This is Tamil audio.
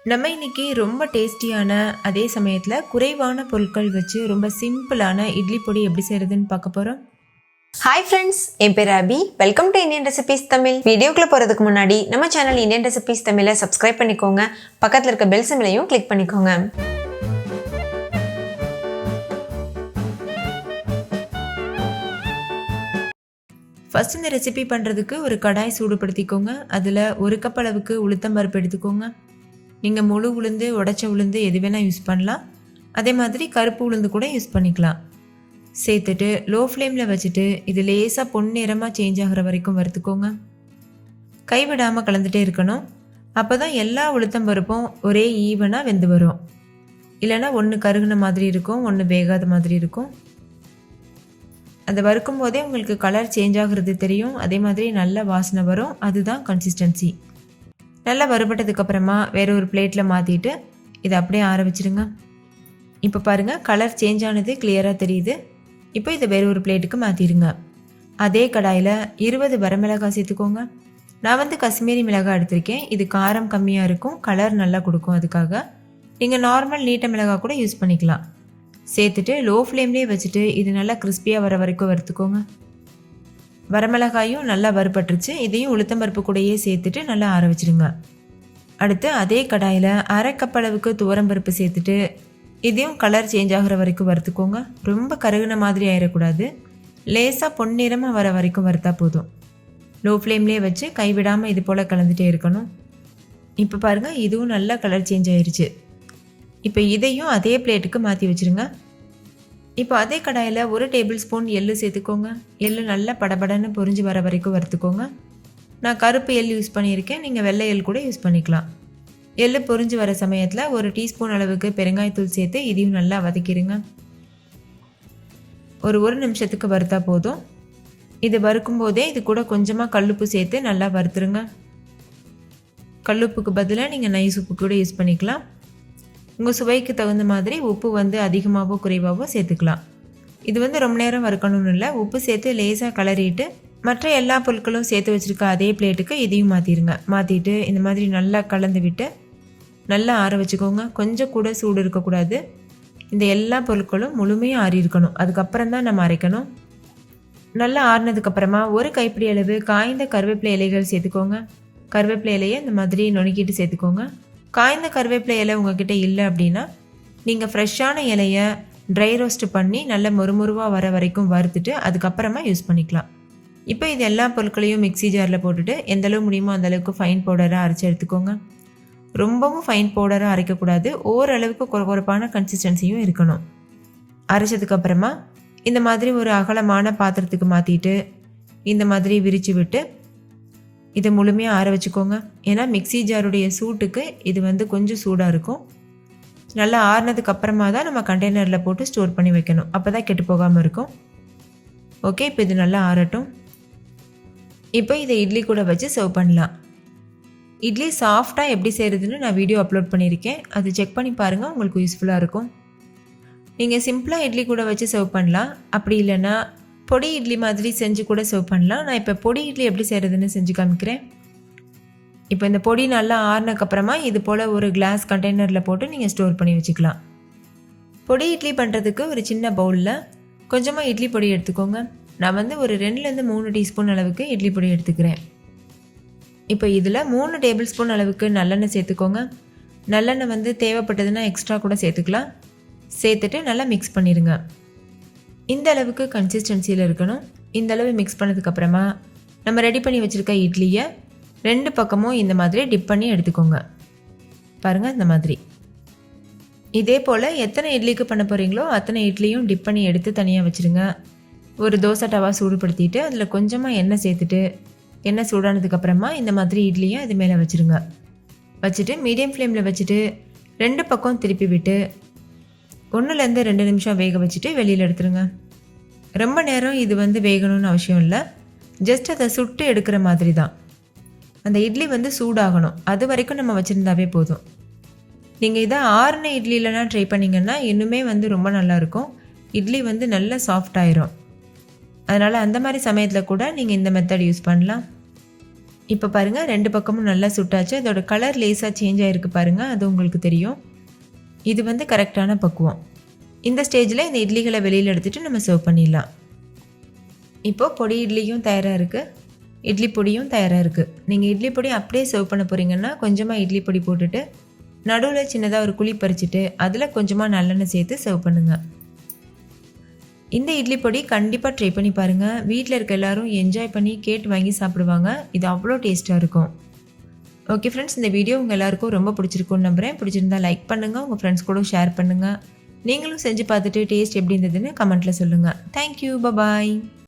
நம்ம இன்னைக்கு ரொம்ப டேஸ்டியான அதே சமயத்தில் குறைவான பொருட்கள் வச்சு ரொம்ப சிம்பிளான இட்லி பொடி எப்படி செய்கிறதுன்னு பார்க்க போகிறோம். ஹாய் ஃப்ரெண்ட்ஸ், என் பேர் Abhi. Welcome to Indian recipes Tamil. வீடியோக்குள்ளே போகிறதுக்கு முன்னாடி நம்ம சேனல் இந்தியன் ரெசிபீஸ் தமிழை சப்ஸ்கிரைப் பண்ணிக்கோங்க. பக்கத்தில் இருக்க பெல் சிம்பிளையும் கிளிக் பண்ணிக்கோங்க. ஃபர்ஸ்ட் இந்த ரெசிபி பண்ணுறதுக்கு ஒரு கடாய் சூடுபடுத்திக்கோங்க. அதில் ஒரு கப் அளவுக்கு உளுத்தம்பருப்பு எடுத்துக்கோங்க. நீங்கள் முழு உளுந்து, உடைச்ச உளுந்து எது வேணால் யூஸ் பண்ணலாம். அதே மாதிரி கருப்பு உளுந்து கூட யூஸ் பண்ணிக்கலாம். சேர்த்துட்டு லோ ஃப்ளேமில் வச்சுட்டு இது லேசாக பொன்னிறமாக சேஞ்ச் ஆகிற வரைக்கும் வறுத்துக்கோங்க. கைவிடாமல் கலந்துகிட்டே இருக்கணும். அப்போ தான் எல்லா உளுத்தம்பருப்பும் ஒரே ஈவனாக வெந்து வரும். இல்லைனா ஒன்று கருகுன மாதிரி இருக்கும், ஒன்று வேகாத மாதிரி இருக்கும். அதை வறுக்கும் போதே உங்களுக்கு கலர் சேஞ்ச் ஆகிறது தெரியும். அதே மாதிரி நல்ல வாசனை வரும். அதுதான் கன்சிஸ்டன்சி. நல்லா வறுபட்டதுக்கப்புறமா வேறு ஒரு பிளேட்டில் மாற்றிட்டு இதை அப்படியே ஆற வச்சுருங்க. இப்போ பாருங்கள், கலர் சேஞ்ச் ஆனது கிளியராக தெரியுது. இப்போ இதை வேறு ஒரு பிளேட்டுக்கு மாற்றிடுங்க. அதே கடாயில் 20 வரமிளகாய் சேர்த்துக்கோங்க. நான் காஷ்மீரி மிளகாய் எடுத்திருக்கேன். இது காரம் கம்மியாக இருக்கும், கலர் நல்லா கொடுக்கும். அதுக்காக நீங்கள் நார்மல் நீட்ட மிளகாய் கூட யூஸ் பண்ணிக்கலாம். சேர்த்துட்டு லோ ஃப்ளேம்லேயே வச்சுட்டு இது நல்லா கிறிஸ்பியாக வர வரைக்கும் வறுத்துக்கோங்க. வரமிளகாயும் நல்லா வறுபட்டுருச்சு. இதையும் உளுத்தம்பருப்பு கூடையே சேர்த்துட்டு நல்லா ஆற வச்சுருங்க. அடுத்து அதே கடாயில் அரை கப் அளவுக்கு துவரம்பருப்பு சேர்த்துட்டு இதையும் கலர் சேஞ்ச் ஆகிற வரைக்கும் வறுத்துக்கோங்க. ரொம்ப கருகுன மாதிரி ஆயிடக்கூடாது. லேசாக பொன்னிறமாக வர வரைக்கும் வறுத்தா போதும். லோ ஃப்ளேம்லேயே வச்சு கைவிடாமல் இது போல் கலந்துகிட்டே இருக்கணும். இப்போ பாருங்கள், இதுவும் நல்லா கலர் சேஞ்ச் ஆயிடுச்சு. இப்போ இதையும் அதே பிளேட்டுக்கு மாற்றி வச்சுருங்க. இப்போ அதே கடாயில் 1 டேபிள் ஸ்பூன் எள்ளு சேர்த்துக்கோங்க. எள்ளு நல்லா படபடன்னு பொரிஞ்சு வர வரைக்கும் வறுத்துக்கோங்க. நான் கருப்பு எள் யூஸ் பண்ணியிருக்கேன், நீங்கள் வெள்ளை எள் கூட யூஸ் பண்ணிக்கலாம். எள்ளு பொரிஞ்சு வர சமயத்தில் 1 டீஸ்பூன் அளவுக்கு பெருங்காயத்தூள் சேர்த்து இதையும் நல்லா வதக்கிடுங்க. ஒரு நிமிஷத்துக்கு வறுத்தா போதும். இது வறுக்கும் போதே இது கூட கொஞ்சமாக கல்லுப்பு சேர்த்து நல்லா வறுத்துருங்க. கல்லுப்புக்கு பதிலாக நீங்கள் நைஸ் உப்பு கூட யூஸ் பண்ணிக்கலாம். உங்கள் சுவைக்கு தகுந்த மாதிரி உப்பு அதிகமாகவோ குறைவாகவோ சேர்த்துக்கலாம். இது ரொம்ப நேரம் வறுக்கணும்னு இல்லை. உப்பு சேர்த்து லேசாக கலரிட்டு மற்ற எல்லா பொருட்களும் சேர்த்து வச்சுருக்க அதே பிளேட்டுக்கு இதையும் மாற்றிடுங்க. மாற்றிட்டு இந்த மாதிரி நல்லா கலந்து விட்டு நல்லா ஆற வச்சுக்கோங்க. கொஞ்சம் கூட சூடு இருக்கக்கூடாது. இந்த எல்லா பொருட்களும் முழுமையாக ஆறி இருக்கணும். அதுக்கப்புறம் தான் நம்ம அரைக்கணும். நல்லா ஆறினதுக்கப்புறமா 1 கைப்பிடி அளவு காய்ந்த கருவேப்பிலை இலைகள் சேர்த்துக்கோங்க. கருவேப்பிலை இலையை இந்த மாதிரி நுணுக்கிட்டு சேர்த்துக்கோங்க. காய்ந்த கருவேப்பிலை இலை உங்ககிட்ட இல்லை அப்படின்னா நீங்கள் ஃப்ரெஷ்ஷான இலையை ட்ரை ரோஸ்ட் பண்ணி நல்ல மொறுமொருவாக வர வரைக்கும் வறுத்துட்டு அதுக்கப்புறமா யூஸ் பண்ணிக்கலாம். இப்போ இது எல்லா பொருட்களையும் மிக்ஸி ஜாரில் போட்டுட்டு எந்தளவு முடியுமோ அந்தளவுக்கு ஃபைன் பவுடராக அரைச்சி எடுத்துக்கோங்க. ரொம்பவும் ஃபைன் பவுடராக அரைக்கக்கூடாது. ஓரளவுக்கு குறைப்பான கன்சிஸ்டன்சியும் இருக்கணும். அரைச்சதுக்கப்புறமா இந்த மாதிரி ஒரு அகலமான பாத்திரத்துக்கு மாற்றிட்டு இந்த மாதிரி விரித்து விட்டு இதை முழுமையாக ஆற வச்சுக்கோங்க. ஏன்னா மிக்ஸி ஜாருடைய சூட்டுக்கு இது கொஞ்சம் சூடாக இருக்கும். நல்லா ஆறினதுக்கு அப்புறமா தான் நம்ம கண்டெய்னரில் போட்டு ஸ்டோர் பண்ணி வைக்கணும். அப்போ தான் கெட்டு போகாமல் இருக்கும். ஓகே, இப்போ இது நல்லா ஆறட்டும். இப்போ இதை இட்லி கூட வச்சு சர்வ் பண்ணலாம். இட்லி சாஃப்டாக எப்படி செய்கிறதுன்னு நான் வீடியோ அப்லோட் பண்ணியிருக்கேன். அது செக் பண்ணி பாருங்கள், உங்களுக்கு யூஸ்ஃபுல்லாக இருக்கும். நீங்கள் சிம்பிளாக இட்லி கூட வச்சு சர்வ் பண்ணலாம். அப்படி இல்லைன்னா பொடி இட்லி மாதிரி செஞ்சு கூட சர்வ் பண்ணலாம். நான் இப்போ பொடி இட்லி எப்படி செய்கிறதுன்னு செஞ்சு காமிக்கிறேன். இப்போ இந்த பொடி நல்லா ஆறினதுக்கப்புறமா இது போல் ஒரு கிளாஸ் கண்டெய்னரில் போட்டு நீங்கள் ஸ்டோர் பண்ணி வச்சுக்கலாம். பொடி இட்லி பண்ணுறதுக்கு ஒரு சின்ன பவுலில் கொஞ்சமாக இட்லி பொடி எடுத்துக்கோங்க. நான் ஒரு 2லேருந்து 3 டீஸ்பூன் அளவுக்கு இட்லி பொடி எடுத்துக்கிறேன். இப்போ இதில் 3 டேபிள் ஸ்பூன் அளவுக்கு நல்லெண்ணெய் சேர்த்துக்கோங்க. நல்லெண்ணெய் தேவைப்பட்டதுன்னா எக்ஸ்ட்ரா கூட சேர்த்துக்கலாம். சேர்த்துட்டு நல்லா மிக்ஸ் பண்ணிடுங்க. இந்த அளவுக்கு கன்சிஸ்டன்சியில் இருக்கணும். இந்த அளவு மிக்ஸ் பண்ணதுக்கப்புறமா நம்ம ரெடி பண்ணி வச்சுருக்க இட்லியை 2 பக்கமும் இந்த மாதிரி டிப் பண்ணி எடுத்துக்கோங்க. பாருங்கள், இந்த மாதிரி. இதே போல் எத்தனை இட்லிக்கு பண்ண போகிறீங்களோ அத்தனை இட்லியும் டிப் பண்ணி எடுத்து தனியாக வச்சுருங்க. ஒரு தோசை டவா சூடுபடுத்திட்டு அதில் கொஞ்சமாக எண்ணெய் சேர்த்துட்டு எண்ணெய் சூடானதுக்கப்புறமா இந்த மாதிரி இட்லியை இது மேலே வச்சுருங்க. வச்சுட்டு மீடியம் ஃப்ளேமில் வச்சுட்டு 2 பக்கம் திருப்பி விட்டு 1லேருந்து 2 நிமிஷம் வேக வச்சுட்டு வெளியில் எடுத்துருங்க. ரொம்ப நேரம் இது வேகணும்னு அவசியம் இல்லை. ஜஸ்ட் அதை சுட்டு எடுக்கிற மாதிரி தான். அந்த இட்லி சூடாகணும். அது வரைக்கும் நம்ம வச்சுருந்தாவே போதும். நீங்கள் இதை ஆறின இட்லிலலாம் ட்ரை பண்ணிங்கன்னா இன்னுமே ரொம்ப நல்லாயிருக்கும். இட்லி நல்லா சாஃப்ட் ஆயிரும். அதனால் அந்த மாதிரி சமயத்தில் கூட நீங்கள் இந்த மெத்தட் யூஸ் பண்ணலாம். இப்போ பாருங்கள் 2 பக்கமும் நல்லா சுட்டாச்சு. அதோட கலர் லேசாக சேஞ்ச் ஆகிருக்கு பாருங்கள், அது உங்களுக்கு தெரியும். இது வந்து கரெக்டான பக்குவம். இந்த ஸ்டேஜில் இந்த இட்லிகளை வெளியில் எடுத்துகிட்டு நம்ம சர்வ் பண்ணிடலாம். இப்போது பொடி இட்லியும் தயாராக இருக்குது, இட்லி பொடியும் தயாராக இருக்குது. நீங்கள் இட்லி பொடி அப்படியே சர்வ் பண்ண போகிறீங்கன்னா கொஞ்சமாக இட்லி பொடி போட்டுட்டு நடுவில் சின்னதாக ஒரு குழி பறிச்சுட்டு அதில் கொஞ்சமாக நல்லெண்ணெய் சேர்த்து சர்வ் பண்ணுங்கள். இந்த இட்லி பொடி கண்டிப்பாக ட்ரை பண்ணி பாருங்கள். வீட்டில் இருக்க எல்லாரும் என்ஜாய் பண்ணி கேட்டு வாங்கி சாப்பிடுவாங்க. இது அவ்வளோ டேஸ்ட்டாக இருக்கும். ஓகே ஃப்ரெண்ட்ஸ், இந்த வீடியோ உங்கள் எல்லாருக்கும் ரொம்ப பிடிச்சிருக்குன்னு நம்புகிறேன். பிடிச்சிருந்தா லைக் பண்ணுங்கள், உங்கள் ஃப்ரெண்ட்ஸ் கூட ஷேர் பண்ணுங்கள். நீங்களும் செஞ்சு பார்த்துட்டு டேஸ்ட் எப்படி இருந்ததுன்னு கமெண்ட்டில் சொல்லுங்கள். Thank you, bye bye.